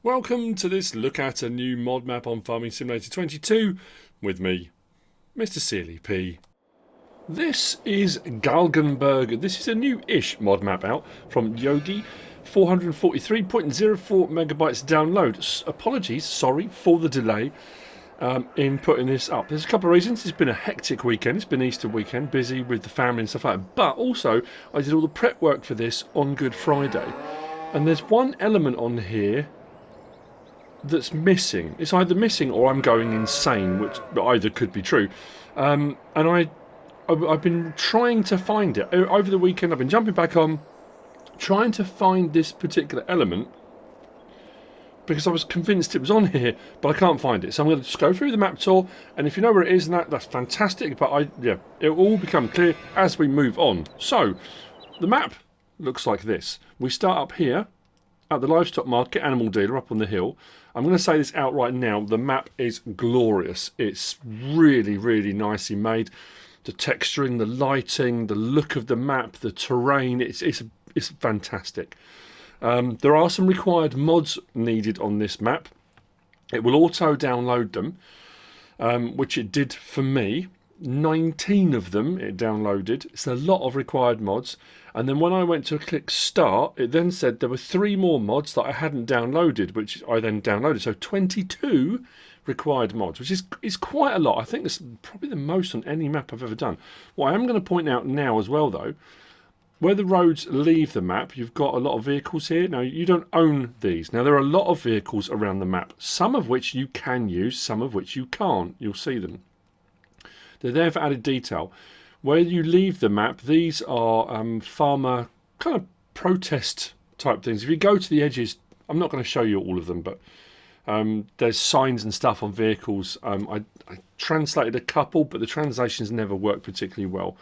Welcome to this look at a new mod map on Farming Simulator 22 with me, MrSealyp. This is Galgenberg. This is a new-ish mod map out from Jogi, 443.04 megabytes download. Apologies, sorry for the delay in putting this up. There's a couple of reasons. It's been a hectic weekend. It's been Easter weekend, busy with the family and stuff like that. But also, I did all the prep work for this on Good Friday. And there's one element on here that's missing. It's either missing or I'm going insane, which either could be true. And I've been trying to find it over the weekend. I've been jumping back on, trying to find this particular element because I was convinced it was on here, but I can't find it. So I'm going to just go through the map tour, and if you know where it is, and that's fantastic. But it will all become clear as we move on. So the map looks like this. We start up here at the livestock market, animal dealer up on the hill. I'm going to say this outright now. The map is glorious. It's really, really nicely made. The texturing, the lighting, the look of the map, the terrain. It's fantastic. There are some required mods needed on this map. It will auto download them, which it did for me. 19 of them it downloaded. It's a lot of required mods. And then when I went to click start, it then said there were 3 more mods that I hadn't downloaded, which I then downloaded. So 22 required mods, which is quite a lot. I think it's probably the most on any map I've ever done. What I am going to point out now as well, though, where the roads leave the map, you've got a lot of vehicles here. Now, you don't own these. Now, there are a lot of vehicles around the map, some of which you can use, some of which you can't. You'll see them. They're there for added detail. Where you leave the map, these are farmer kind of protest type things. If you go to the edges, I'm not going to show you all of them, but there's signs and stuff on vehicles. I translated a couple, but the translations never work particularly well.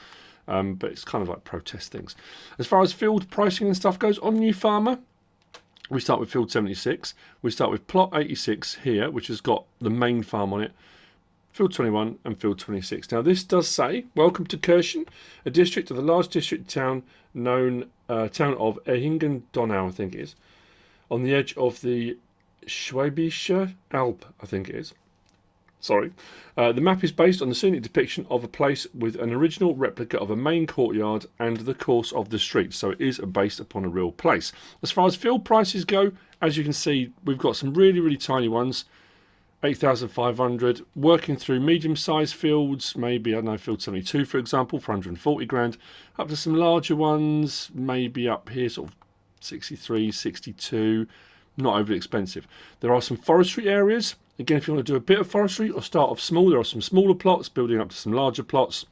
But it's kind of like protest things. As far as field pricing and stuff goes, on New Farmer, we start with field 76. We start with plot 86 here, which has got the main farm on it. Field 21 and Field 26. Now this does say, welcome to Kirchen, a district of the large district town known town of Ehingen-Donau, I think it is, on the edge of the Schwäbische Alb, I think it is. Sorry. The map is based on the scenic depiction of a place with an original replica of a main courtyard and the course of the street. So it is based upon a real place. As far as field prices go, as you can see, we've got some really, really tiny ones. 8,500, working through medium-sized fields, maybe, I don't know, field 72, for example, for 140 grand, up to some larger ones, maybe up here, sort of 63, 62, not overly expensive. There are some forestry areas. Again, if you want to do a bit of forestry or start off small, there are some smaller plots, building up to some larger plots.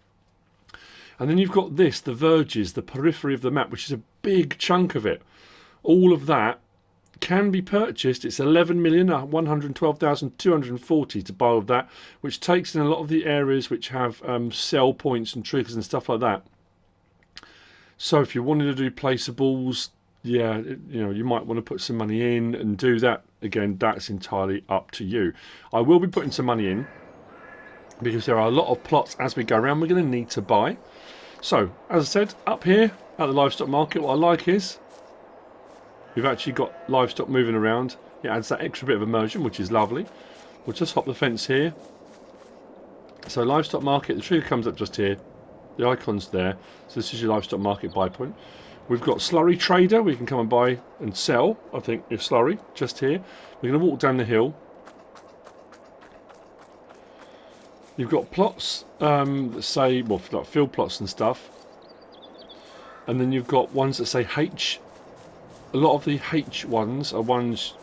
And then you've got this, the verges, the periphery of the map, which is a big chunk of it. All of that can be purchased. It's 11,112,240 to buy all of that, which takes in a lot of the areas which have sell points and triggers and stuff like that. So if you wanted to do placeables, yeah, you might want to put some money in and do that. Again, that's entirely up to you. I will be putting some money in because there are a lot of plots as we go around we're going to need to buy. So, as I said, up here at the livestock market, what I like is we've actually got livestock moving around. It adds that extra bit of immersion, which is lovely. We'll just hop the fence here. So livestock market, the trigger comes up just here. The icon's there. So this is your livestock market buy point. We've got Slurry Trader. We can come and buy and sell, I think, if Slurry, just here. We're going to walk down the hill. You've got plots that say, well, like field plots and stuff. And then you've got ones that say H. A lot of the H ones are ones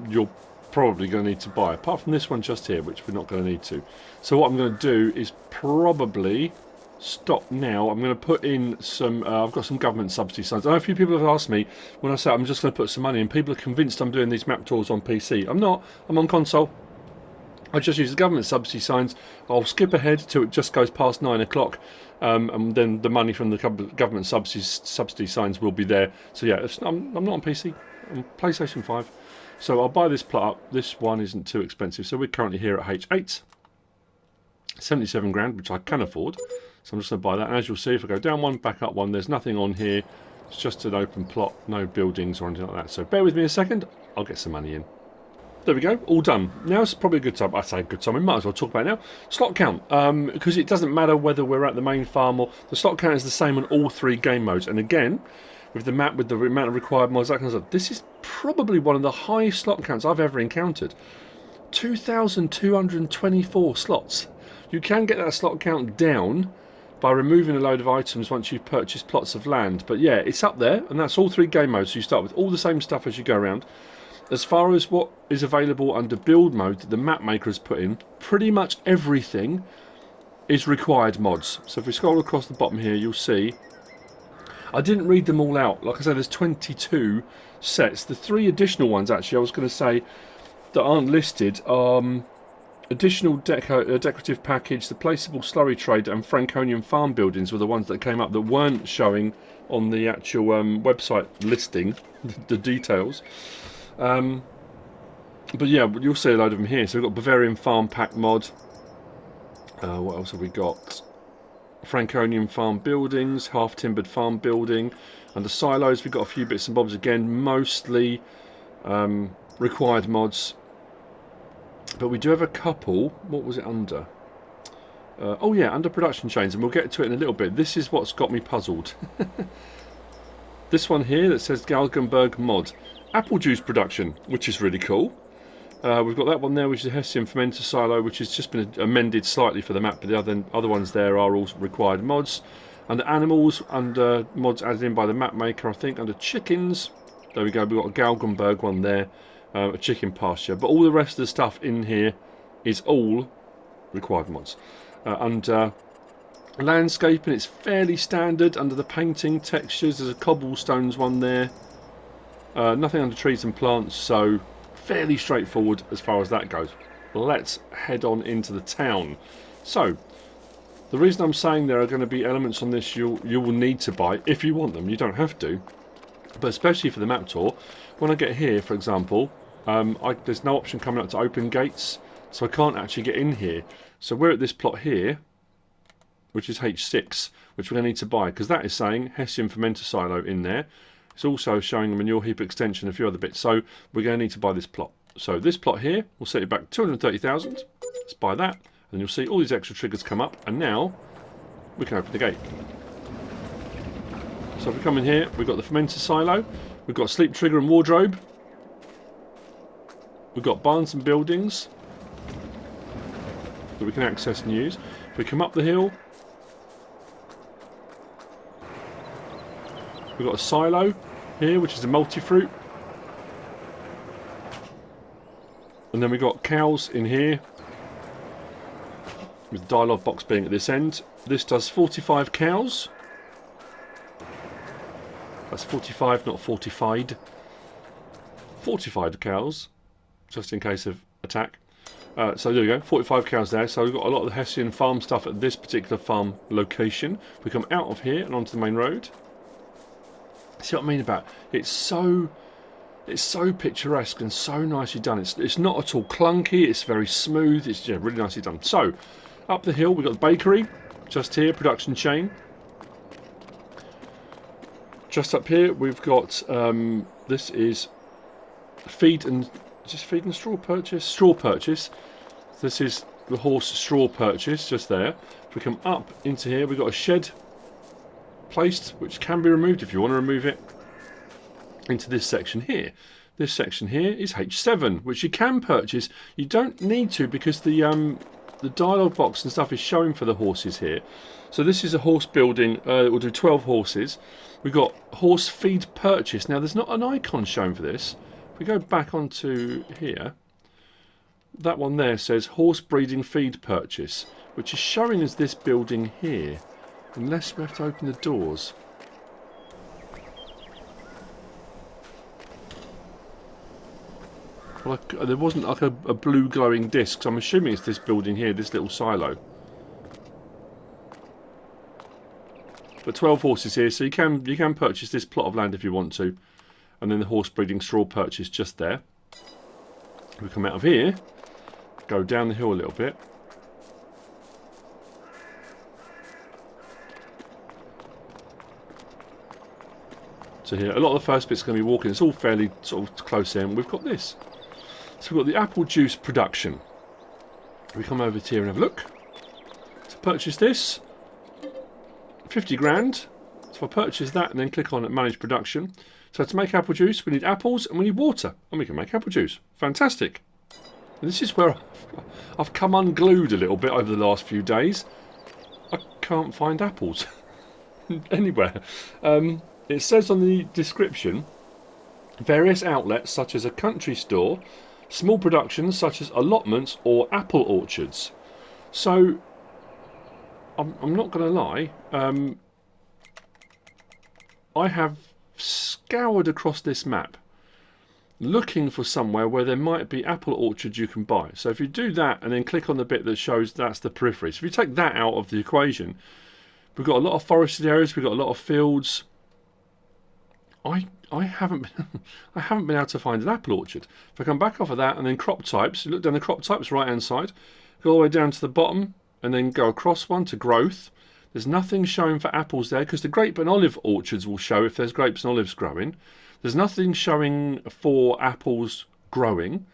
you're probably going to need to buy, apart from this one just here, which we're not going to need to. So what I'm going to do is probably stop now. I'm going to put in some, I've got some government subsidy signs. I know a few people have asked me when I say I'm just going to put some money in. People are convinced I'm doing these map tours on PC. I'm not. I'm on console. I just use the government subsidy signs. I'll skip ahead till it just goes past 9 o'clock. And then the money from the government subsidy signs will be there. So yeah, I'm not on PC. I'm on PlayStation 5. So I'll buy this plot up. This one isn't too expensive. So we're currently here at H8. 77 grand, which I can afford. So I'm just going to buy that. And as you'll see, if I go down one, back up one, there's nothing on here. It's just an open plot, no buildings or anything like that. So bear with me a second. I'll get some money in. There we go, all done. Now it's probably a good time. I say good time, we might as well talk about it now. Slot count, because it doesn't matter whether we're at the main farm or the slot count is the same on all 3 game modes. And again, with the map, with the amount of required mods, that kind of stuff, this is probably one of the highest slot counts I've ever encountered. 2,224 slots. You can get that slot count down by removing a load of items once you've purchased plots of land. But yeah, it's up there, and that's all 3 game modes. So you start with all the same stuff as you go around. As far as what is available under build mode that the map maker has put in, pretty much everything is required mods. So if we scroll across the bottom here, you'll see I didn't read them all out. Like I said, there's 22 sets. The 3 additional ones, actually, I was going to say, that aren't listed are additional decorative package, the placeable slurry trader, and Franconian farm buildings were the ones that came up that weren't showing on the actual website listing, the details. But yeah, you'll see a load of them here. So we've got Bavarian farm pack mod. What else have we got? Franconian farm buildings, half timbered farm building. Under silos, we've got a few bits and bobs again, mostly required mods. But we do have a couple. What was it under? Oh yeah, under production chains, and we'll get to it in a little bit. This is what's got me puzzled. This one here that says Galgenberg mod. Apple juice production, which is really cool. We've got that one there, which is a Hessian fermenter silo, which has just been amended slightly for the map, but the other ones there are all required mods. Under animals, under mods added in by the map maker, I think. Under chickens, there we go, we've got a Galgenberg one there, a chicken pasture. But all the rest of the stuff in here is all required mods. Under landscaping, it's fairly standard. Under the painting textures, there's a cobblestones one there. Nothing under trees and plants, so fairly straightforward as far as that goes. Let's head on into the town. So, the reason I'm saying there are going to be elements on this you will need to buy if you want them. You don't have to, but especially for the map tour. When I get here, for example, there's no option coming up to open gates, so I can't actually get in here. So we're at this plot here, which is H6, which we're going to need to buy, because that is saying Hessian fermenter silo in there. It's also showing a manure heap extension and a few other bits, so we're going to need to buy this plot. So this plot here, we'll set it back 230,000. Let's buy that, and you'll see all these extra triggers come up, and now we can open the gate. So if we come in here, we've got the fermenter silo, we've got sleep trigger and wardrobe, we've got barns and buildings that we can access and use. If we come up the hill, we've got a silo here, which is a multi-fruit. And then we've got cows in here, with the dialogue box being at this end. This does 45 cows. That's 45, not fortified. Fortified cows, just in case of attack. So there we go, 45 cows there. So we've got a lot of the Hessian farm stuff at this particular farm location. We come out of here and onto the main road. See what I mean about it? It's so picturesque and so nicely done. It's not at all clunky. It's very smooth. It's really nicely done. So up the hill we've got the bakery just here, production chain. Just up here we've got this is feed and straw purchase. This is the horse straw purchase just there. If we come up into here we've got a shed placed, which can be removed if you want to remove it, into this section here. This section here is H7, which you can purchase. You don't need to, because the dialogue box and stuff is showing for the horses here. So this is a horse building. It will do 12 horses. We've got horse feed purchase. Now there's not an icon shown for this. If we go back onto here, that one there says horse breeding feed purchase, which is showing as this building here. Unless we have to open the doors. Well, there wasn't like a blue glowing disc, so I'm assuming it's this building here, this little silo. But 12 horses here, so you can purchase this plot of land if you want to, and then the horse breeding straw purchase just there. We come out of here, go down the hill a little bit. So here, a lot of the first bit's going to be walking. It's all fairly sort of close in. We've got this. So we've got the apple juice production. We come over here and have a look. To purchase this, 50 grand. So if I purchase that and then click on manage production. So to make apple juice, we need apples and we need water. And we can make apple juice. Fantastic. And this is where I've come unglued a little bit over the last few days. I can't find apples anywhere. It says on the description, various outlets such as a country store, small productions such as allotments or apple orchards. So I'm not going to lie, I have scoured across this map looking for somewhere where there might be apple orchards you can buy. So if you do that and then click on the bit that shows that's the periphery. So if you take that out of the equation, we've got a lot of forested areas, we've got a lot of fields. I haven't been able to find an apple orchard. If I come back off of that and then crop types, you look down the crop types right hand side, go all the way down to the bottom and then go across one to growth. There's nothing showing for apples there because the grape and olive orchards will show if there's grapes and olives growing. There's nothing showing for apples growing.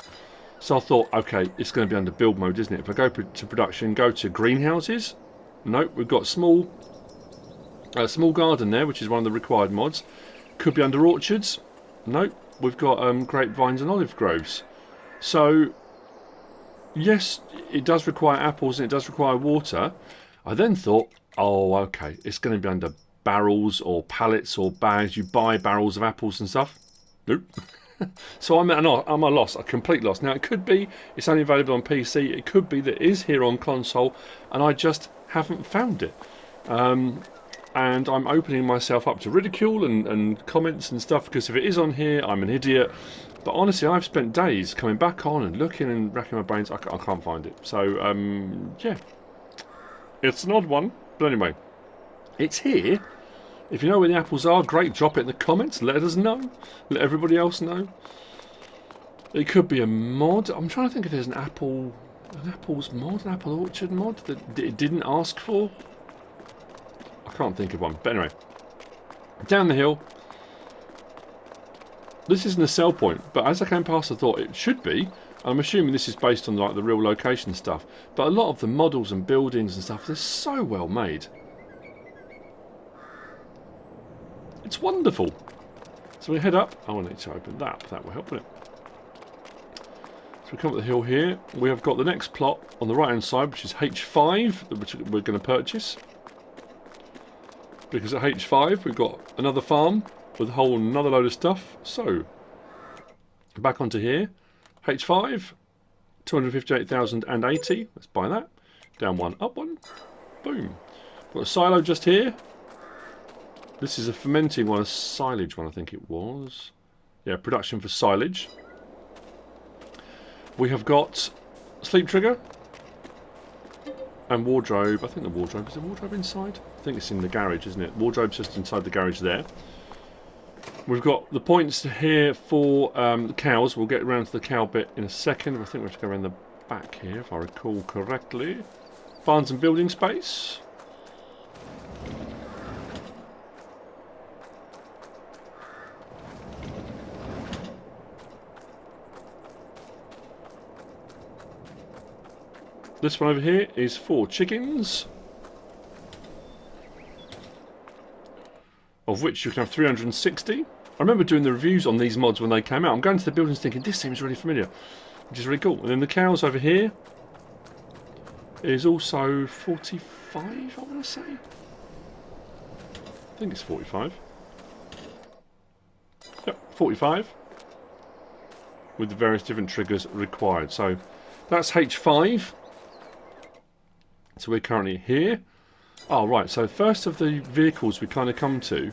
So I thought, okay, it's going to be under build mode, isn't it? If I go to production, go to greenhouses. Nope, we've got small garden there, which is one of the required mods. Could be under orchards. Nope, we've got grapevines and olive groves. So, yes, it does require apples and it does require water. I then thought, oh, okay, it's going to be under barrels or pallets or bags. You buy barrels of apples and stuff. Nope. So I'm at a loss, a complete loss. Now, it could be it's only available on PC. It could be that it is here on console and I just haven't found it. And I'm opening myself up to ridicule and comments and stuff because if it is on here, I'm an idiot. But honestly, I've spent days coming back on and looking and racking my brains. I can't find it. So, yeah. It's an odd one. But anyway, it's here. If you know where the apples are, great. Drop it in the comments. Let us know. Let everybody else know. It could be a mod. I'm trying to think if there's an apples mod, an apple orchard mod that it didn't ask for. I can't think of one. But anyway, down the hill. This isn't a sell point, but as I came past I thought it should be. I'm assuming this is based on like the real location stuff. But a lot of the models and buildings and stuff, they're so well made. It's wonderful. So we head up. I want to open that. That will help, won't it? So we come up the hill here. We have got the next plot on the right hand side, which is H5, which we're going to purchase. Because at H5 we've got another farm with a whole another load of stuff. So back onto here, H5, 258,080. Let's buy that. Down one, up one. Boom. Got a silo just here. This is a fermenting one, a silage one, I think it was. Yeah, production for silage. We have got sleep trigger. And wardrobe. I think the wardrobe, is the wardrobe inside? I think it's in the garage, isn't it? Wardrobe's just inside the garage there. We've got the points here for the cows. We'll get around to the cow bit in a second. I think we have to go around the back here, if I recall correctly. Barns and building space. This one over here is for chickens, of which you can have 360. I remember doing the reviews on these mods when they came out. I'm going to the buildings thinking, this seems really familiar, which is really cool. And then the cows over here is also 45, I want to say. I think it's 45. Yep, 45. With the various different triggers required. So that's H5. So we're currently here. Oh, right. So first of the vehicles we kind of come to.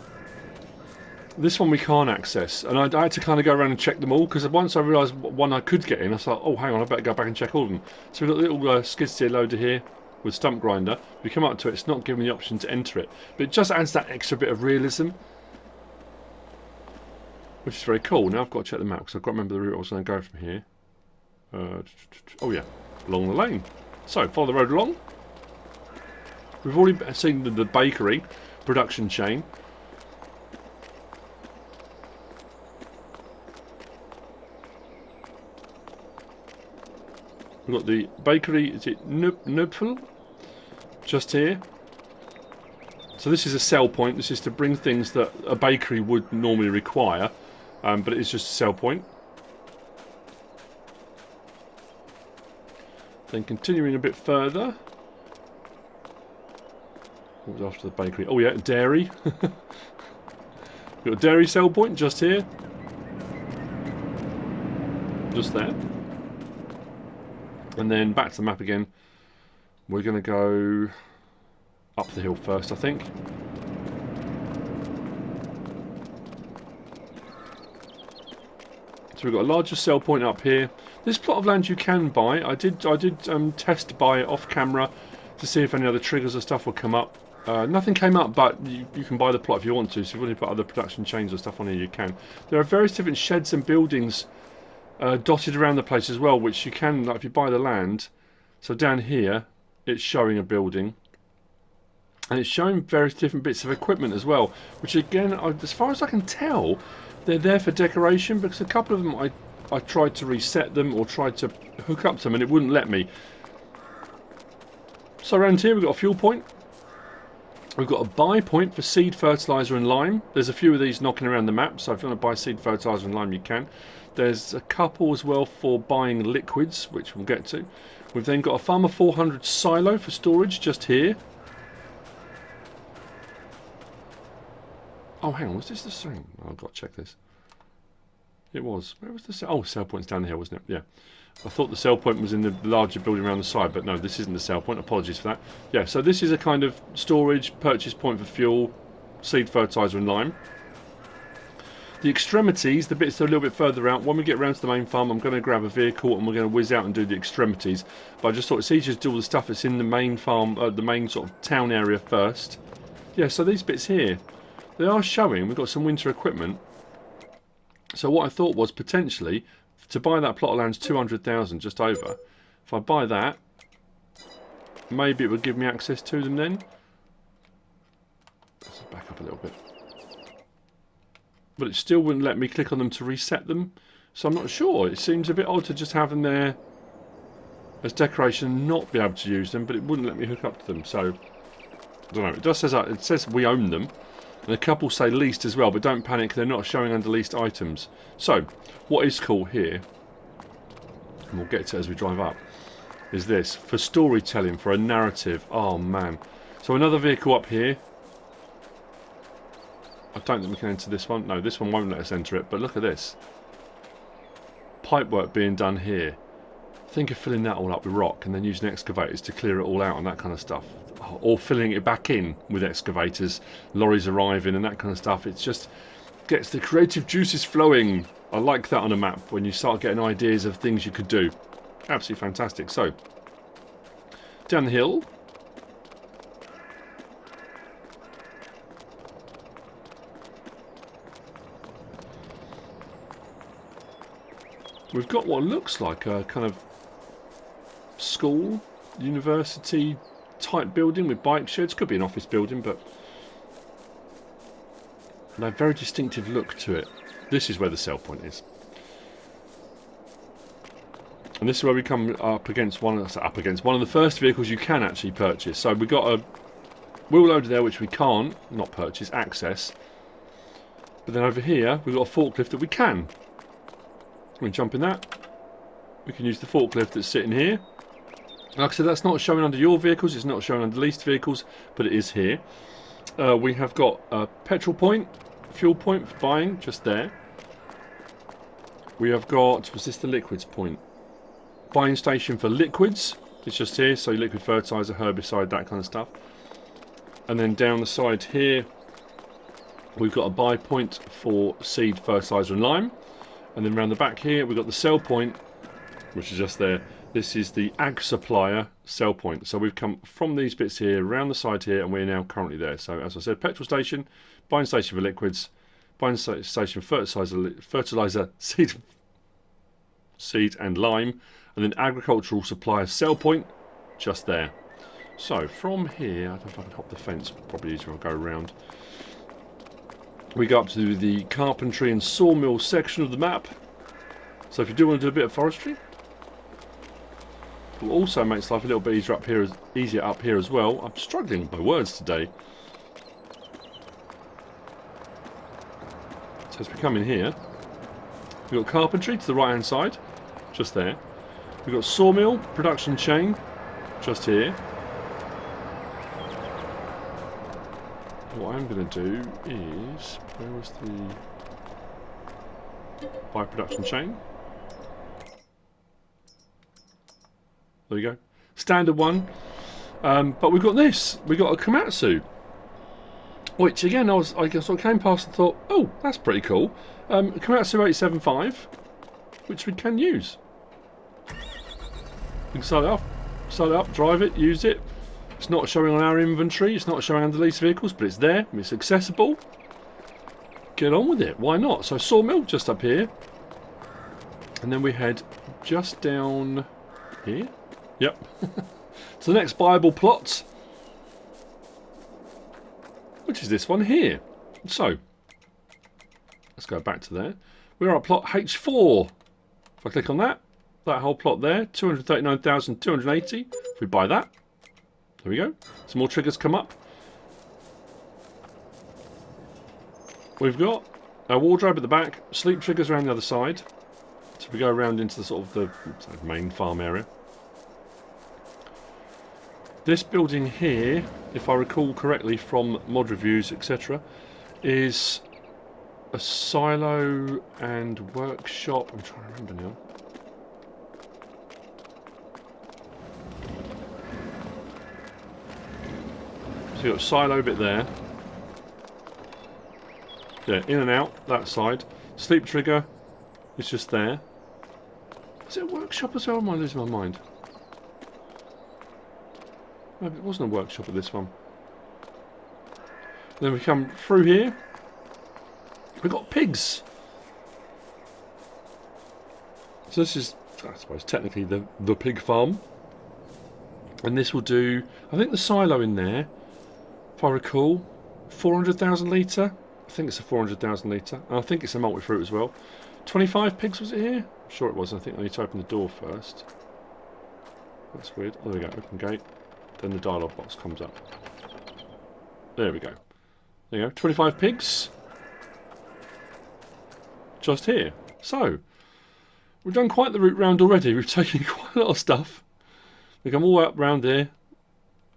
This one we can't access. And I had to kind of go around and check them all. Because once I realised one I could get in, I thought, oh, hang on, I better go back and check all of them. So we've got a little skid steer loader here with stump grinder. We come up to it. It's not giving me the option to enter it. But it just adds that extra bit of realism. Which is very cool. Now I've got to check the map. Because I've got to remember the route I was going to go from here. Oh, yeah. Along the lane. So, follow the road along. We've already seen the bakery production chain. We've got the bakery, is it Nupfel? Just here. So this is a sell point. This is to bring things that a bakery would normally require, but it is just a sell point. Then continuing a bit further. What was after the bakery? Oh yeah, dairy. We've got a dairy sell point just here. Just there. And then back to the map again. We're going to go up the hill first, I think. So we've got a larger sell point up here. This plot of land you can buy. I did test buy it off camera to see if any other triggers or stuff would come up. Nothing came up, but you can buy the plot if you want to. So if you want to put other production chains or stuff on here, you can. There are various different sheds and buildings dotted around the place as well, which you can, like, if you buy the land. So down here, it's showing a building. And it's showing various different bits of equipment as well, which again, as far as I can tell, they're there for decoration, because a couple of them I tried to reset them or tried to hook up to them and it wouldn't let me. So around here we've got a fuel point. We've got a buy point for seed, fertiliser and lime. There's a few of these knocking around the map, so if you want to buy seed, fertiliser and lime you can. There's a couple as well for buying liquids, which we'll get to. We've then got a Farmer 400 silo for storage just here. Oh, hang on, was this the same? Oh, I've got to check this. It was. Where was the sell? Oh, sell point's down here, wasn't it? Yeah. I thought the sell point was in the larger building around the side, but no, this isn't the sell point. Apologies for that. Yeah, so this is a kind of storage, purchase point for fuel, seed, fertiliser and lime. The extremities, the bits that are a little bit further out, when we get around to the main farm, I'm going to grab a vehicle and we're going to whiz out and do the extremities. But I just thought it's easier to do all the stuff that's in the main farm, the main sort of town area first. Yeah, so these bits here, they are showing. We've got some winter equipment. So what I thought was potentially to buy that plot of land's 200,000, just over. If I buy that, maybe it would give me access to them then. Let's back up a little bit. But it still wouldn't let me click on them to reset them. So I'm not sure. It seems a bit odd to just have them there as decoration and not be able to use them, but it wouldn't let me hook up to them. So I don't know. It does it says we own them. And a couple say leased as well, but don't panic, they're not showing under leased items. So, what is cool here, and we'll get to it as we drive up, is this, for storytelling, for a narrative. Oh man. So another vehicle up here. I don't think we can enter this one. No, this one won't let us enter it, but look at this. Pipework being done here. Think of filling that all up with rock and then using excavators to clear it all out and that kind of stuff. Or filling it back in with excavators, lorries arriving and that kind of stuff. It just gets the creative juices flowing. I like that on a map when you start getting ideas of things you could do. Absolutely fantastic. So, down the hill. We've got what looks like a kind of school, university type building with bike sheds. Could be an office building, but a very distinctive look to it. This is where the sell point is, and this is where we come up against one of the first vehicles you can actually purchase. So we've got a wheel loader there which we can't not purchase, access, but then over here we've got a forklift that we can. We can jump in that. We can use the forklift that's sitting here. Like I said, that's not showing under your vehicles, it's not showing under leased vehicles, but it is here. We have got a petrol point, fuel point for buying, just there. We have got, was this the liquids point? Buying station for liquids, it's just here, so liquid fertiliser, herbicide, that kind of stuff. And then down the side here, we've got a buy point for seed, fertiliser and lime. And then around the back here, we've got the sell point, which is just there. This is the ag supplier sell point. So we've come from these bits here, around the side here, and we're now currently there. So as I said, petrol station, buying station for liquids, buying station for fertiliser, seed and lime, and then agricultural supplier sell point, just there. So from here, I don't know if I can hop the fence, probably easier, I'll go around. We go up to the carpentry and sawmill section of the map. So if you do want to do a bit of forestry, It also makes life a little bit easier up here as well. I'm struggling with my words today. So as we come in here, we've got carpentry to the right hand side, just there. We've got sawmill, production chain, just here. What I'm going to do is, where was the by production chain? There we go. Standard one. But we've got this. We've got a Komatsu. Which again, I guess I came past and thought, oh, that's pretty cool. Komatsu 875, which we can use. We can start it up, drive it, use it. It's not showing on our inventory, it's not showing under lease vehicles, but it's there, it's accessible. Get on with it, why not? So sawmill just up here. And then we head just down here. Yep. To the next viable plot, which is this one here. So, let's go back to there. We're at plot H4. If I click on that whole plot there, 239,280. If we buy that, there we go. Some more triggers come up. We've got a wardrobe at the back, sleep triggers around the other side. So we go around into the sort of the main farm area. This building here, if I recall correctly from mod reviews, etc., is a silo and workshop. I'm trying to remember now. So you've got a silo bit there. Yeah, in and out, that side. Sleep trigger is just there. Is it a workshop as well? Am I losing my mind? No, it wasn't a workshop at this one. Then we come through here. We've got pigs. So this is, I suppose, technically the pig farm. And this will do, I think the silo in there, if I recall, 400,000 litre. I think it's a 400,000 litre. And I think it's a multi-fruit as well. 25 pigs was it here? I'm sure it was. I think I need to open the door first. That's weird. Oh, there we go. Open gate. Then the dialogue box comes up. There we go. There you go. 25 pigs. Just here. So, we've done quite the route round already. We've taken quite a lot of stuff. We come all the way up round here.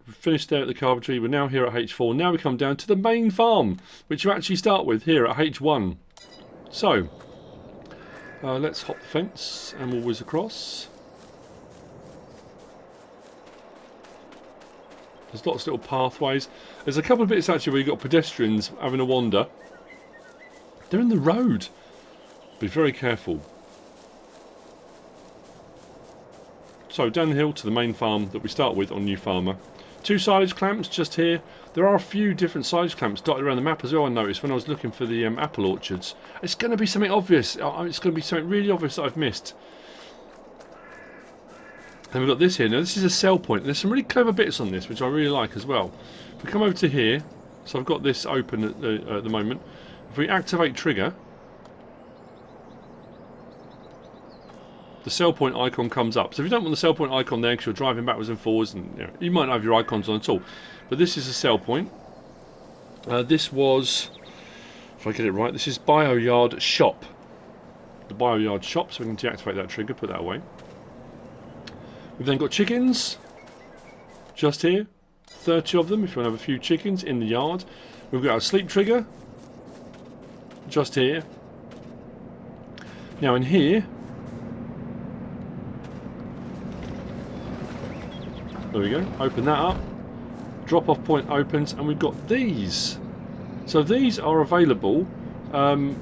We've finished there at the carpentry. We're now here at H4. Now we come down to the main farm, which you actually start with here at H1. So, let's hop the fence and we'll whiz across. There's lots of little pathways. There's a couple of bits actually where you've got pedestrians having a wander. They're in the road. Be very careful. So down the hill to the main farm that we start with on New Farmer. 2 silage clamps just here. There are a few different silage clamps dotted around the map as well. I noticed when I was looking for the apple orchards. It's going to be something obvious. It's going to be something really obvious that I've missed. And we've got this here. Now this is a sell point. There's some really clever bits on this which I really like as well. If we come over to here, so I've got this open at the moment. If we activate trigger, the sell point icon comes up. So if you don't want the sell point icon there because you're driving backwards and forwards, and you might not have your icons on at all. But this is a sell point. This was, if I get it right, this is Bioyard Shop. The Bioyard Shop, so we can deactivate that trigger, put that away. We've then got chickens, just here, 30 of them if you want to have a few chickens in the yard. We've got our sleep trigger, just here. Now in here, there we go, open that up, drop off point opens, and we've got these. So these are available on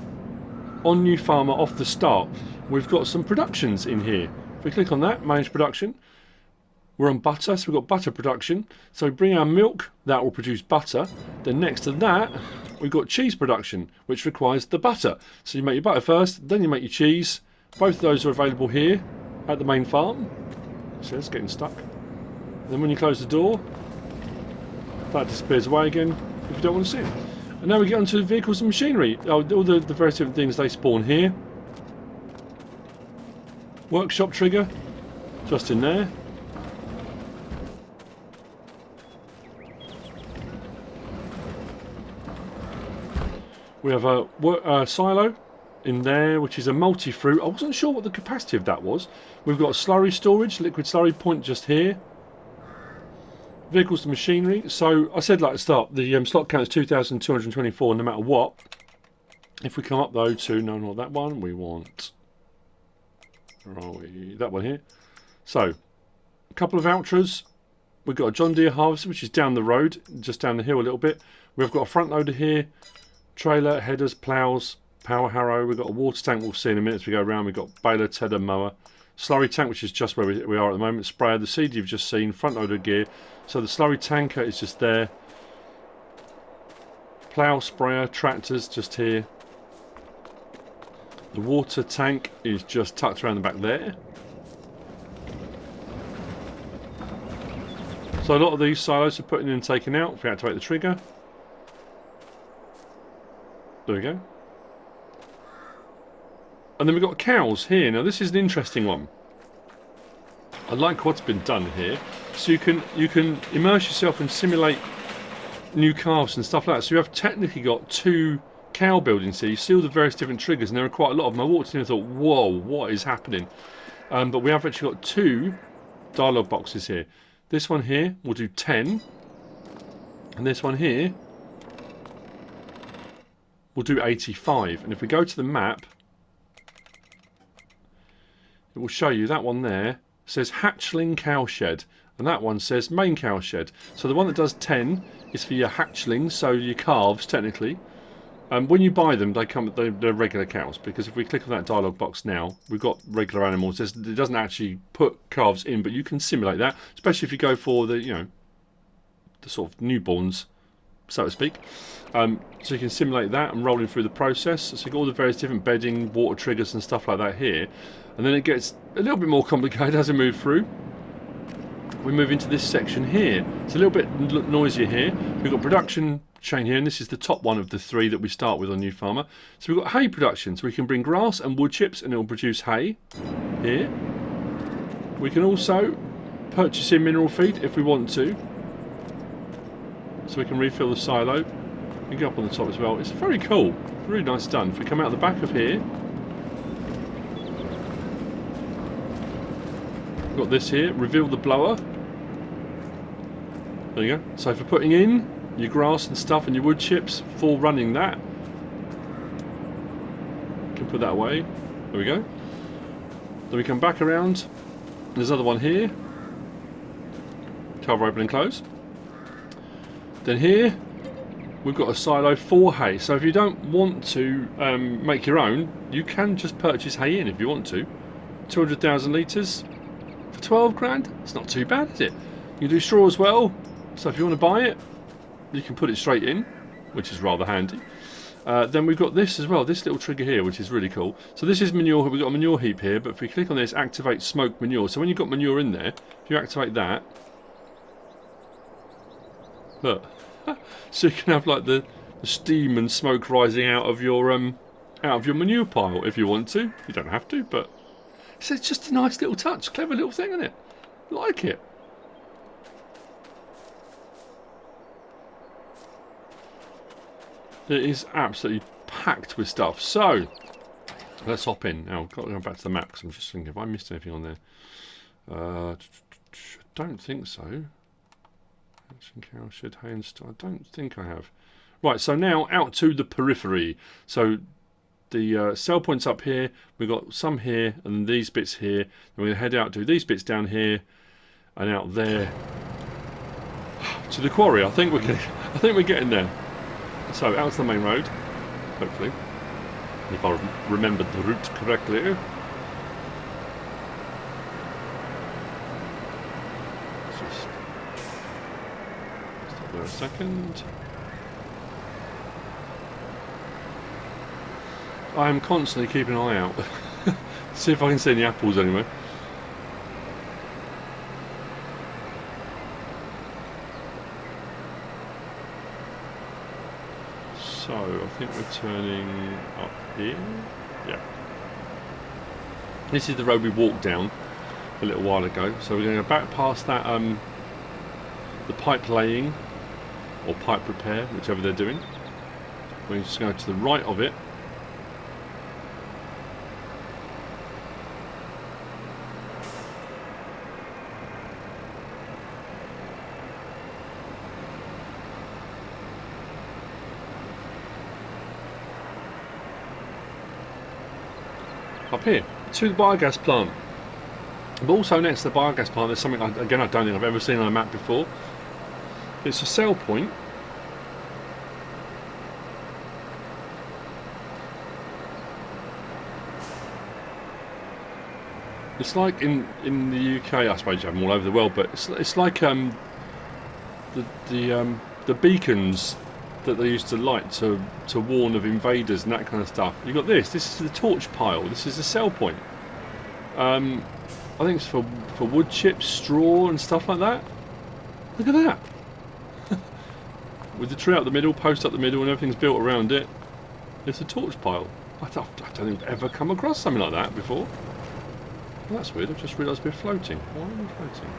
New Farmer off the start. We've got some productions in here. If we click on that, manage production, we're on butter, so we've got butter production. So we bring our milk, that will produce butter. Then next to that, we've got cheese production, which requires the butter. So you make your butter first, then you make your cheese. Both of those are available here at the main farm. So it's getting stuck. Then when you close the door, that disappears away again if you don't want to see it. And now we get onto vehicles and machinery. All the various different things, they spawn here. Workshop trigger, just in there. We have a silo in there, which is a multi-fruit. I wasn't sure what the capacity of that was. We've got slurry storage, liquid slurry point just here. Vehicles to machinery. So I said like at the start, the slot count is 2,224 no matter what. If we come up though to, no, not that one, we want, where are we? That one here. So, a couple of Ultras. We've got a John Deere harvester, which is down the road, just down the hill a little bit. We've got a front loader here, trailer, headers, ploughs, power harrow. We've got a water tank, we'll see in a minute as we go around. We've got baler, tedder, mower, slurry tank, which is just where we are at the moment, sprayer, the seed you've just seen, front loader gear. So the slurry tanker is just there. Plough, sprayer, tractors just here. The water tank is just tucked around the back there. So a lot of these silos are putting in and taking out. If we activate the trigger. There we go. And then we've got cows here. Now this is an interesting one. I like what's been done here. So you can immerse yourself and simulate new calves and stuff like that. So you have technically got 2 cow buildings here. You see all the various different triggers, and there are quite a lot of them. I walked in and thought, whoa, what is happening? But we have actually got 2 dialogue boxes here. This one here will do 10, and this one here will do 85. And if we go to the map, it will show you that one there says hatchling cowshed, and that one says main cowshed. So the one that does 10 is for your hatchlings, so your calves technically. When you buy them, they're regular cows, because if we click on that dialogue box now, we've got regular animals. It doesn't actually put calves in, but you can simulate that, especially if you go for the the sort of newborns, so to speak. So you can simulate that and rolling through the process. So you've got all the various different bedding, water triggers and stuff like that here. And then it gets a little bit more complicated as we move through. We move into this section here. It's a little bit noisier here. We've got production chain here, and this is the top one of the 3 that we start with on New Farmer. So we've got hay production, so we can bring grass and wood chips and it will produce hay here. We can also purchase in mineral feed if we want to, so we can refill the silo. We can go up on the top as well. It's very cool, really nice done. If we come out the back of here, we've got this here, reveal the blower. There you go. So for putting in your grass and stuff and your wood chips, for running that, you can put that away. There we go. Then we come back around. There's another one here. Cover open and close. Then here we've got a silo for hay. So if you don't want to make your own, you can just purchase hay in if you want to. 200,000 litres for 12 grand. It's not too bad, is it? You can do straw as well. So if you want to buy it, you can put it straight in, which is rather handy. Then we've got this as well, this little trigger here, which is really cool. So this is manure. We've got a manure heap here, but if we click on this, activate smoke manure. So when you've got manure in there, if you activate that, look, so you can have like the steam and smoke rising out of your manure pile if you want to. You don't have to, but it's just a nice little touch, clever little thing, isn't it? Like it. It is absolutely packed with stuff. So let's hop in. Now I've got to go back to the map because I'm just thinking, have I missed anything on there? I don't think so. Cowshed, hay and stuff. I don't think I have. Right, so now out to the periphery. So the sell points up here. We've got some here and these bits here. Then we're going to head out to these bits down here and out there to the quarry. I think we're getting there. So out to the main road, hopefully, if I remembered the route correctly. Just stop there a second. I am constantly keeping an eye out. See if I can see any apples anyway. So, I think we're turning up here. Yeah. This is the road we walked down a little while ago. So we're going to go back past that, the pipe laying, or pipe repair, whichever they're doing. We just go to the right of it. Up here, to the biogas plant. But also next to the biogas plant, there's something, again, I don't think I've ever seen on a map before. It's a sell point. It's like in the UK, I suppose you have them all over the world, but it's like the beacons that they used to light to warn of invaders and that kind of stuff. You got this. This is the torch pile. This is the sell point. I think it's for wood chips, straw, and stuff like that. Look at that. With the tree up the middle, post up the middle, and everything's built around it. It's a torch pile. I don't think I've ever come across something like that before. Well, that's weird. I've just realised we're floating. Why are we floating?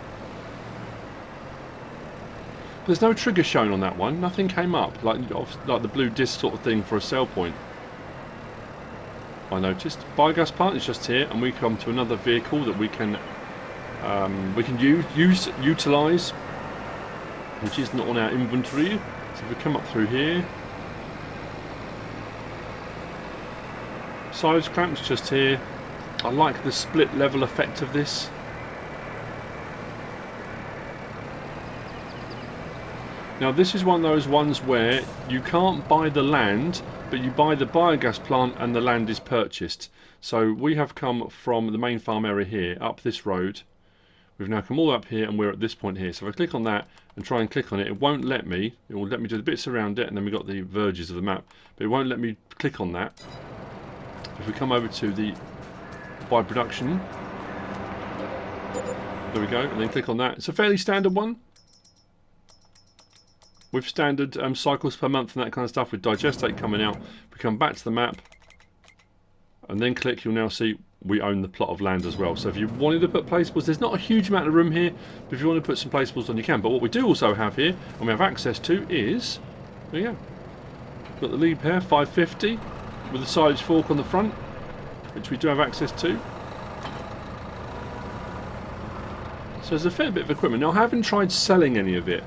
There's no trigger shown on that one. Nothing came up like the blue disc sort of thing for a sell point. I noticed. Biogas plant is just here, and we come to another vehicle that we can utilise, which isn't on our inventory. So if we come up through here, silage clamps just here. I like the split level effect of this. Now this is one of those ones where you can't buy the land, but you buy the biogas plant and the land is purchased. So we have come from the main farm area here, up this road. We've now come all up here and we're at this point here. So if I click on that and try and click on it, it won't let me. It will let me do the bits around it, and then we've got the verges of the map. But it won't let me click on that. If we come over to the buy production, there we go, and then click on that. It's a fairly standard one, with standard cycles per month and that kind of stuff, with digestate coming out. We come back to the map and then click, you'll now see we own the plot of land as well. So if you wanted to put placeables, there's not a huge amount of room here, but if you want to put some placeables on, you can. But what we do also have here, and we have access to, is, there you go, got the Liebherr 550 with the silage fork on the front, which we do have access to. So there's a fair bit of equipment. Now I haven't tried selling any of it.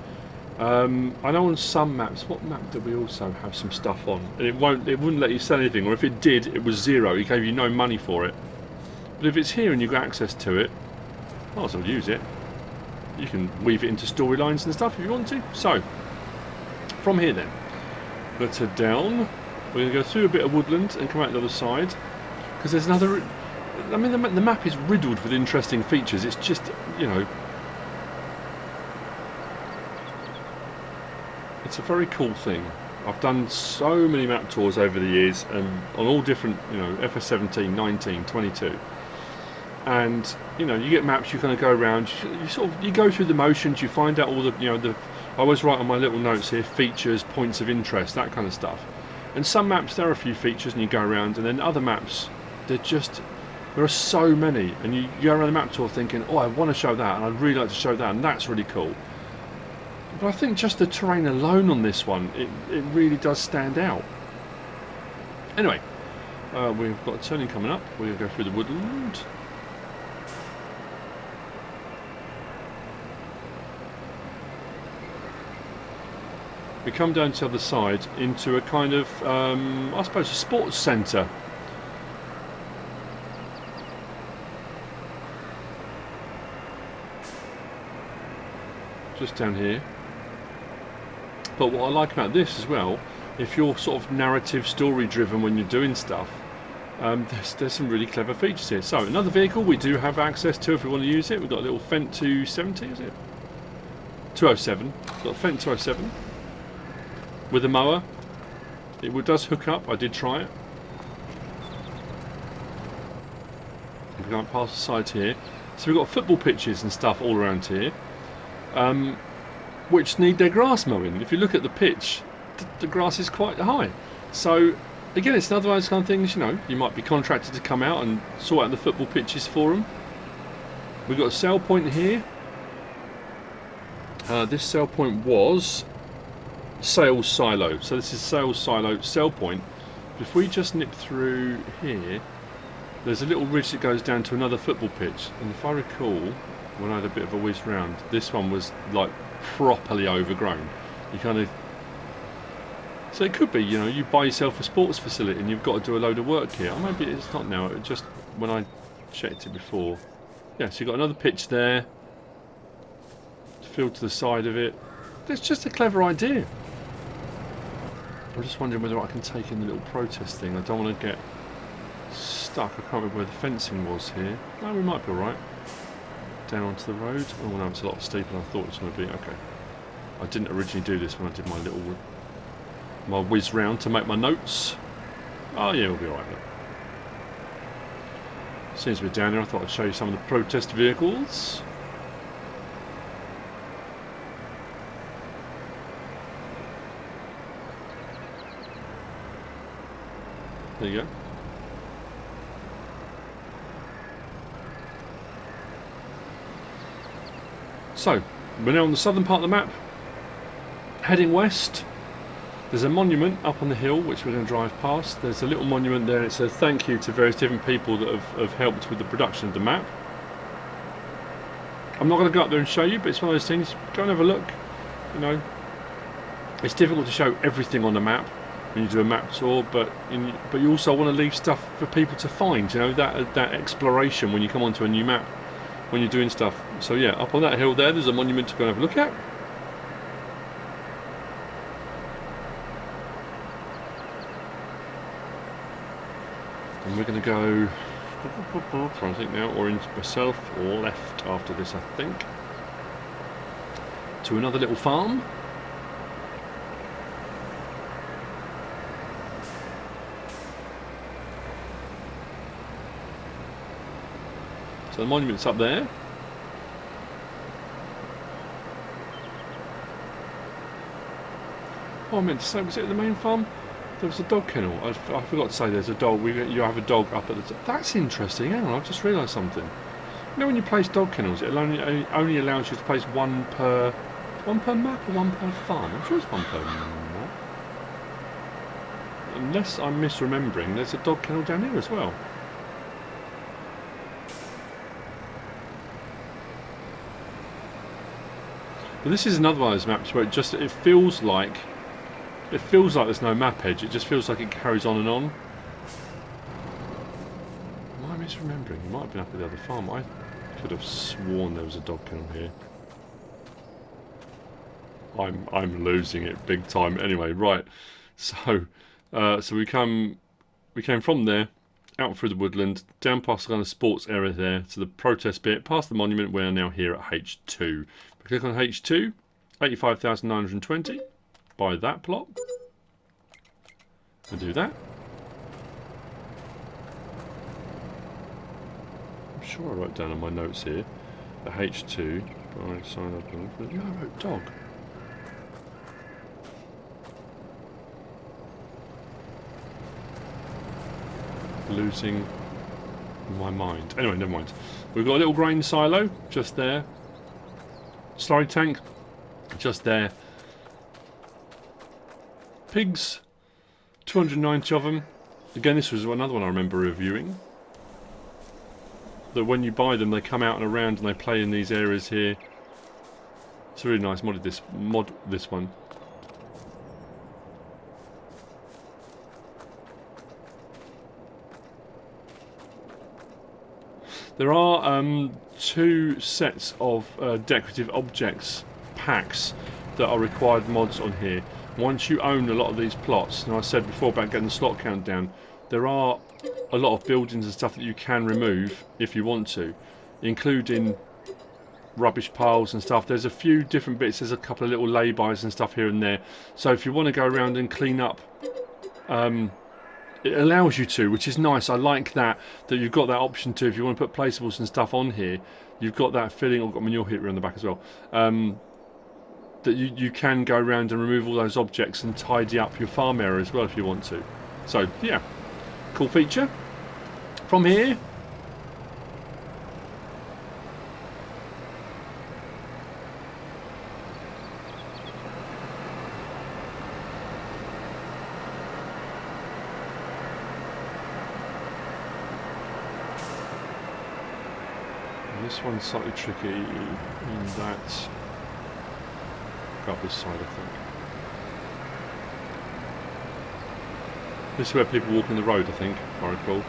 I know on some maps, what map did we also have some stuff on? And it wouldn't let you sell anything, or if it did, it was zero. It gave you no money for it. But if it's here and you've got access to it, might as well use it. You can weave it into storylines and stuff if you want to. So, from here then, let's head down. We're going to go through a bit of woodland and come out the other side. Because there's another... I mean, the map is riddled with interesting features. It's just, you know... It's a very cool thing. I've done so many map tours over the years, and on all different, you know, FS17, 19, 22. And, you know, you get maps, you kind of go around, you go through the motions, you find out all the, you know, I always write on my little notes here, features, points of interest, that kind of stuff. And some maps, there are a few features and you go around, and then other maps, there are so many, and you go around the map tour thinking, oh, I want to show that, and I'd really like to show that, and that's really cool. But I think just the terrain alone on this one, it really does stand out. Anyway, we've got a turning coming up. We're going to go through the woodland. We come down to the other side into a kind of, I suppose, a sports centre. Just down here. But what I like about this as well, if you're sort of narrative story driven when you're doing stuff, there's some really clever features here. So another vehicle we do have access to if we want to use it. We've got a little Fendt 270, is it? 207. Got a Fendt 207 with a mower. It does hook up. I did try it. We're going past the side here. So we've got football pitches and stuff all around here. Which need their grass mowing. If you look at the pitch, the grass is quite high. So again, it's another one of those kind of things, you know, you might be contracted to come out and sort out the football pitches for them. We've got a sell point here. This sell point was sales silo. So this is sales silo sell point. If we just nip through here, there's a little ridge that goes down to another football pitch, and if I recall, when I had a bit of a whiz round, this one was like properly overgrown. You kind of, so it could be, you know, you buy yourself a sports facility and you've got to do a load of work here. Or maybe it's not now. It just when I checked it before. Yeah, so you've got another pitch there, field to the side of it. It's just a clever idea. I'm just wondering whether I can take in the little protest thing. I don't want to get stuck. I can't remember where the fencing was here. No, we might be alright. Down onto the road. Oh no, it's a lot steeper than I thought it was going to be. Okay. I didn't originally do this when I did my whiz round to make my notes. Oh yeah, we'll be alright. Since we're down here, I thought I'd show you some of the protest vehicles. There you go. So, we're now on the southern part of the map, heading west. There's a monument up on the hill which we're going to drive past. There's a little monument there. It says thank you to various different people that have helped with the production of the map. I'm not going to go up there and show you, but it's one of those things, go and have a look. You know, it's difficult to show everything on the map when you do a map tour, but you also want to leave stuff for people to find, you know, that exploration when you come onto a new map, when you're doing stuff. So yeah, up on that hill there's a monument to go and have a look at. And we're going to go, trying to think now, or into myself or left after this, I think, to another little farm. So the monument's up there. Oh, I meant to say, was it at the main farm? There was a dog kennel. I forgot to say there's a dog. You have a dog up at the top. That's interesting. Hang on, I've just realised something. You know when you place dog kennels, it only allows you to place one per map or one per farm? I'm sure it's one per map. Unless I'm misremembering, there's a dog kennel down here as well. But this is another one of those maps where it feels like there's no map edge. It just feels like it carries on and on. Am I misremembering? It might have been up at the other farm. I could have sworn there was a dog kennel here. I'm losing it big time. Anyway, right. So we came from there, out through the woodland, down past the kind of sports area there to the protest bit, past the monument. We're now here at H2. We click on H2, 85,920. Buy that plot. And do that. I'm sure I wrote down on my notes here the H2. Buy, sign up. Yeah, I wrote dog. Losing my mind. Anyway, never mind. We've got a little grain silo just there. Slurry tank just there. Pigs, 290 of them. Again, this was another one I remember reviewing. That when you buy them, they come out and around and they play in these areas here. It's a really nice mod this one. There are two sets of decorative objects packs that are required mods on here. Once you own a lot of these plots, and I said before about getting the slot count down, there are a lot of buildings and stuff that you can remove if you want to, including rubbish piles and stuff. There's a few different bits. There's a couple of little lay-bys and stuff here and there. So if you want to go around and clean up, it allows you to, which is nice. I like that you've got that option too. If you want to put placeables and stuff on here, you've got that filling. I've got manure heater on the back as well. That you can go around and remove all those objects and tidy up your farm area as well if you want to. So yeah, cool feature. From here, this one's slightly tricky in that. Go up this side, I think. This is where people walk in the road, I think, if I recall.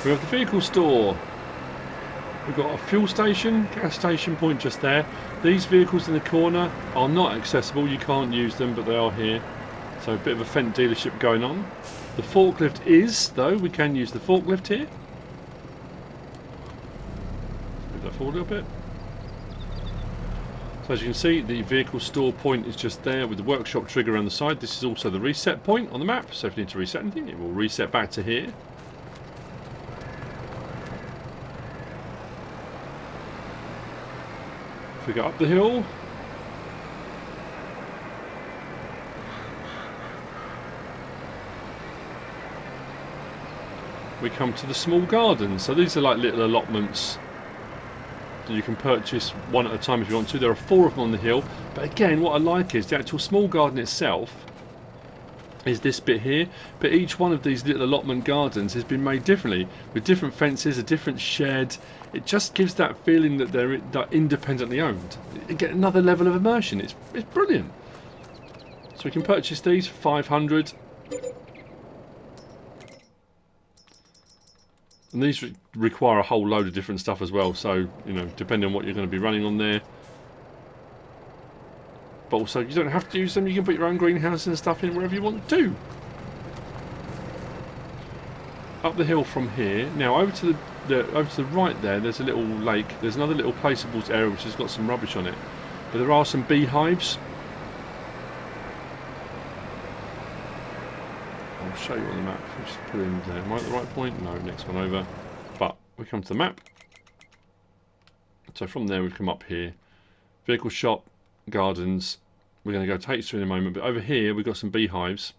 We have the vehicle store. We've got a fuel station, gas station point just there. These vehicles in the corner are not accessible. You can't use them, but they are here. So a bit of a Fendt dealership going on. The forklift is, though, we can use the forklift here. Move that forward a little bit. So as you can see, the vehicle store point is just there with the workshop trigger on the side. This is also the reset point on the map, so if you need to reset anything, it will reset back to here. If we go up the hill, we come to the small gardens. So these are like little allotments that you can purchase one at a time if you want to. There are 4 of them on the hill, but again, what I like is the actual small garden itself is this bit here, but each one of these little allotment gardens has been made differently with different fences, a different shed. It just gives that feeling that they're independently owned. You get another level of immersion. It's brilliant. So we can purchase these for 500. And these require a whole load of different stuff as well, so, you know, depending on what you're going to be running on there. But also, you don't have to use them, you can put your own greenhouse and stuff in wherever you want to. Up the hill from here. Now, over to the right there, there's a little lake. There's another little placeables area which has got some rubbish on it. But there are some beehives. I'll show you on the map. Just put in there. Am I at the right point? No, next one over. But we come to the map. So from there we've come up here. Vehicle shop, gardens. We're going to go to H3 in a moment. But over here we've got some beehives.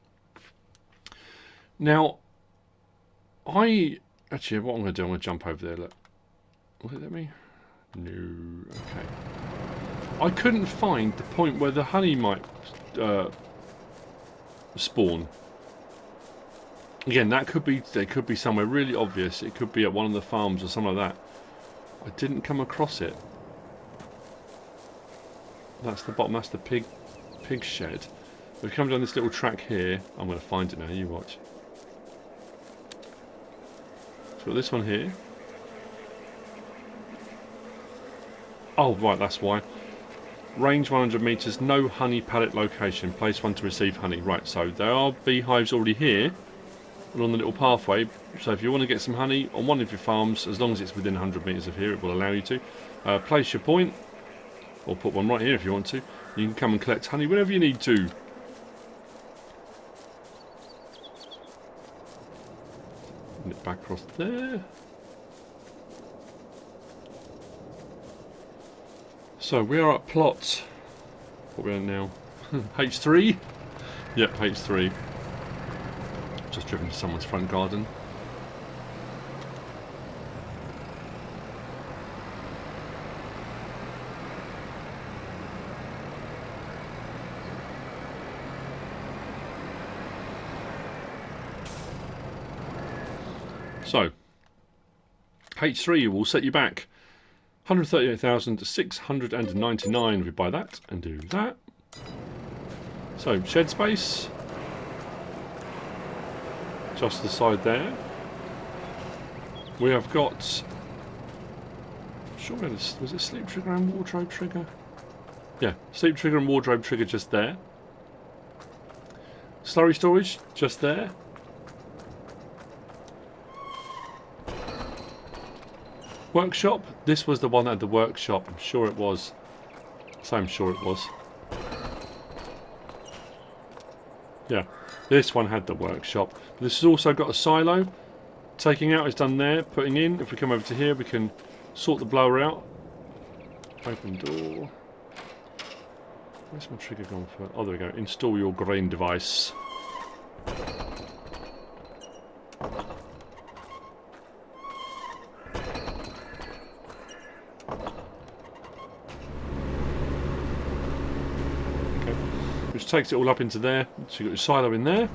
Now, actually, what I'm going to do, I'm going to jump over there. Look. Will it let me? No. Okay. I couldn't find the point where the honey might spawn. Again, they could be somewhere really obvious. It could be at one of the farms or something like that. I didn't come across it. That's the bottom. That's the pig shed. We've come down this little track here. I'm going to find it now. You watch. So got this one here. Oh, right. That's why. Range 100 meters. No honey pallet location. Place 1 to receive honey. Right. So there are beehives already here. On the little pathway, so if you want to get some honey on one of your farms, as long as it's within 100 metres of here, it will allow you to. Place your point, or put one right here if you want to. You can come and collect honey whenever you need to. Nip back across there. So we are at plot, what are we on now? H3? Yep, H3. Just driven to someone's front garden. So, H3 will set you back 138,699 if we buy that and do that. So, shed space. Just the side there. We have got. Sure, was it sleep trigger and wardrobe trigger? Yeah, sleep trigger and wardrobe trigger just there. Slurry storage just there. Workshop. This was the one at the workshop. I'm sure it was. So I'm sure it was. Yeah. This one had the workshop. This has also got a silo. Taking out is done there. Putting in. If we come over to here, we can sort the blower out. Open door. Where's my trigger gone for? Oh, there we go. Install your grain device. Which takes it all up into there. So you've got your silo in there.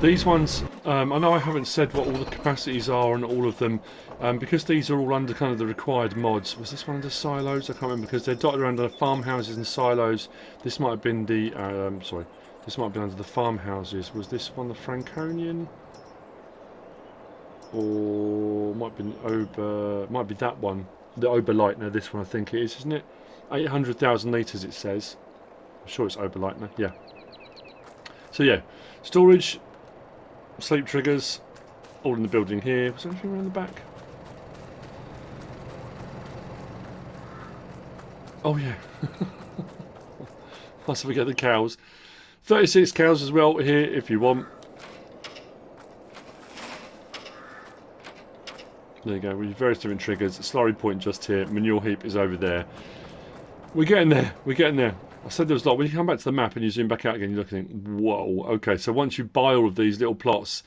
These ones, I know I haven't said what all the capacities are on all of them, because these are all under kind of the required mods. Was this one under silos? I can't remember, because they're dotted around the farmhouses and silos. This might have been the, sorry, this might have been under the farmhouses. Was this one the Franconian? Or might be might be that one, the Oberleitner. This one I think it is, isn't it? 800,000 litres it says. I'm sure it's Oberleitner. Yeah. So yeah, storage, sleep triggers, all in the building here. Was there anything around the back? Oh yeah. Must forget the cows. 36 cows as well here if you want. There you go, with various different triggers. Slurry point just here. Manure heap is over there. We're getting there. We're getting there. I said there was a lot. When you come back to the map and you zoom back out again, you're looking, whoa. Okay, so once you buy all of these little plots,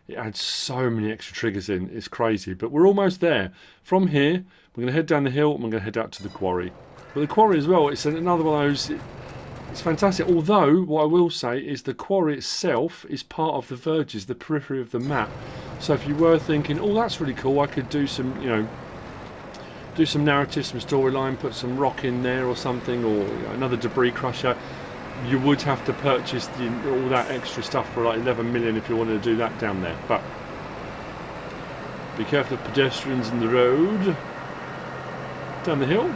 it adds so many extra triggers in. It's crazy. But we're almost there. From here, we're going to head down the hill and we're going to head out to the quarry. But the quarry as well, it's another one of those... It's fantastic. Although, what I will say is the quarry itself is part of the verges, the periphery of the map. So if you were thinking, oh, that's really cool, I could do some, you know, do some narrative, some storyline, put some rock in there or something, or you know, another debris crusher, you would have to purchase all that extra stuff for like 11 million if you wanted to do that down there. But be careful of pedestrians in the road. Down the hill.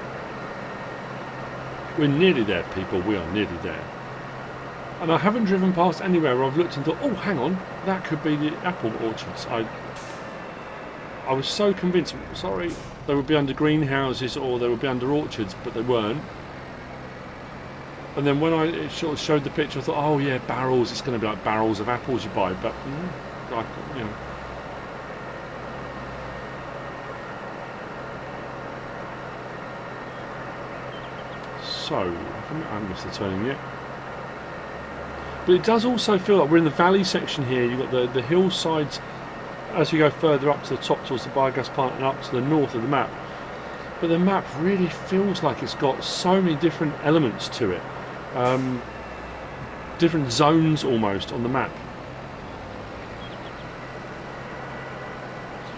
We're nearly there, people. We are nearly there. And I haven't driven past anywhere where I've looked and thought, oh, hang on, that could be the apple orchards. I was so convinced, sorry, they would be under greenhouses or they would be under orchards, but they weren't. And then when it sort of showed the picture, I thought, oh yeah, barrels, it's going to be like barrels of apples you buy, but, like, you know. So, I haven't missed the turning yet. But it does also feel like we're in the valley section here. You've got the hillsides as you go further up to the top towards the biogas plant and up to the north of the map. But the map really feels like it's got so many different elements to it. Different zones almost on the map.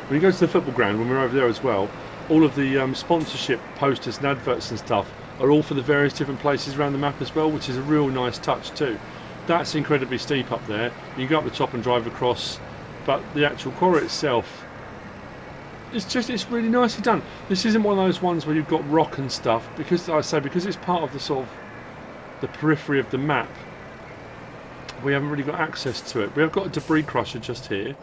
When you go to the football ground, when we're over there as well, all of the sponsorship posters and adverts and stuff are all for the various different places around the map as well, which is a real nice touch too. That's incredibly steep up there. You can go up the top and drive across, but the actual quarry itself, it's really nicely done. This isn't one of those ones where you've got rock and stuff, because I say because it's part of the sort of the periphery of the map. We haven't really got access to it. We have got a debris crusher just here,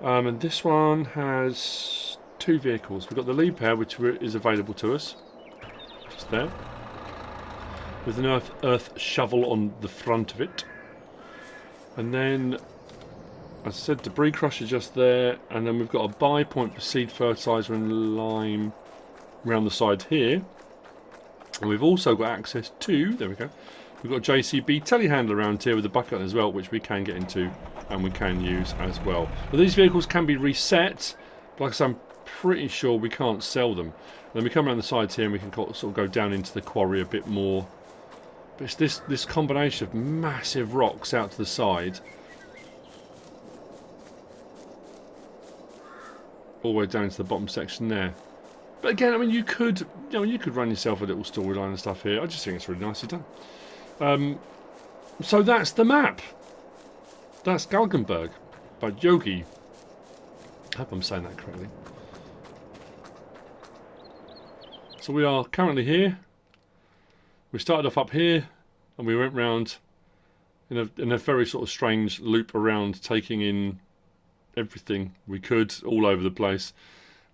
and this one has two vehicles. We've got the Liebherr, which is available to us. Just there, with an earth shovel on the front of it, and then, as I said, debris crusher just there, and then we've got a buy point for seed fertilizer and lime around the side here, and we've also got access to, there we go, we've got a JCB telehandler around here with a bucket as well, which we can get into and we can use as well. But these vehicles can be reset, but like I said, I'm pretty sure we can't sell them. Then we come around the sides here and we can sort of go down into the quarry a bit more. But it's this combination of massive rocks out to the side, all the way down to the bottom section there. But again, I mean, you could run yourself a little storyline and stuff here. I just think it's really nicely done. So that's the map. That's Galgenberg by Jogi. I hope I'm saying that correctly. So we are currently here. We started off up here, and we went round in a very sort of strange loop around, taking in everything we could all over the place.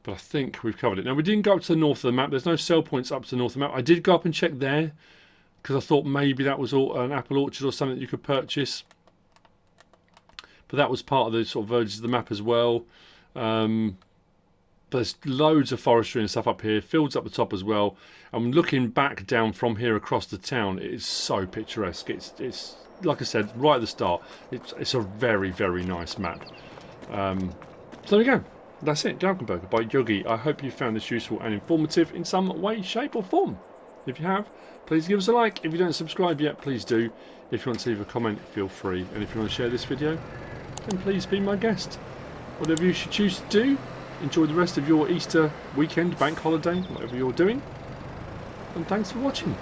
But I think we've covered it. Now, we didn't go up to the north of the map. There's no sell points up to the north of the map. I did go up and check there, because I thought maybe that was all an apple orchard or something that you could purchase. But that was part of the sort of verges of the map as well. There's loads of forestry and stuff up here, fields up the top as well. And looking back down from here across the town, it is so picturesque. It's like I said right at the start, it's a very, very nice map. So there we go. That's it, Galgenberg by Jogi. I hope you found this useful and informative in some way, shape or form. If you have, please give us a like. If you don't subscribe yet, please do. If you want to leave a comment, feel free. And if you want to share this video, then please be my guest. Whatever you should choose to do, enjoy the rest of your Easter weekend, bank holiday, whatever you're doing. And thanks for watching.